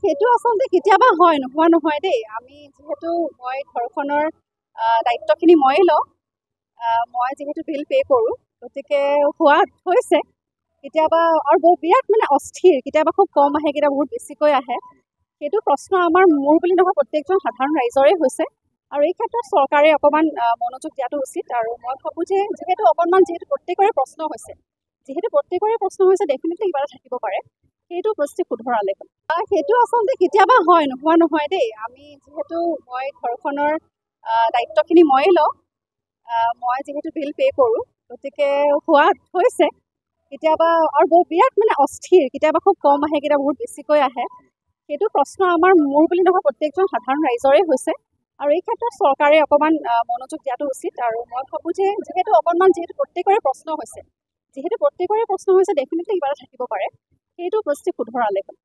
সেইটো আচলতে কেতিয়াবা হয়, নোহোৱা নহয় দেই। আমি যিহেতু মই ঘৰখনৰ দায়িত্বখিনি ময়ে লওঁ। মই যিহেতু বিল পে' কৰোঁ, গতিকে হৈছে। কেতিয়াবা আৰু বিৰাট মানে অস্থিৰ, কেতিয়াবা খুব কম আহে, কেতিয়াবা বহুত বেছিকৈ আহে। সেইটো প্ৰশ্ন মোৰ বুলি নহয়, প্ৰত্যেকজন সাধাৰণ ৰাইজৰে হৈছে। আৰু এই ক্ষেত্ৰত চৰকাৰে অকণমান মনোযোগ দিয়াটো উচিত। আৰু মই ভাবোঁ যে যিহেতু প্ৰত্যেকৰে প্ৰশ্ন হৈছে, ডেফিনেটলি কিবা এটা থাকিব পাৰে। সেইটো বস্তু শুধৰালে হ'ল। সেইটো আচলতে কেতিয়াবা হয়, নোহোৱা নহয় দেই। আমি যিহেতু মই ঘৰখনৰ দায়িত্বখিনি ময়ে লওঁ। মই যিহেতু বিল পে' কৰোঁ, গতিকে হৈছে। কেতিয়াবা আৰু বিৰাট মানে অস্থিৰ, কেতিয়াবা খুব কম আহে, কেতিয়াবা বহুত বেছিকৈ আহে। সেইটো প্ৰশ্ন মোৰ বুলি নহয়, প্ৰত্যেকজন সাধাৰণ ৰাইজৰে হৈছে। আৰু এই ক্ষেত্ৰত চৰকাৰে অকণমান মনোযোগ দিয়াটো উচিত। আৰু মই ভাবোঁ যে যিহেতু প্ৰত্যেকৰে প্ৰশ্ন হৈছে, ডেফিনেটলি কিবা এটা থাকিব পাৰে। সেইটো বস্তু শুধৰালে হ'ল।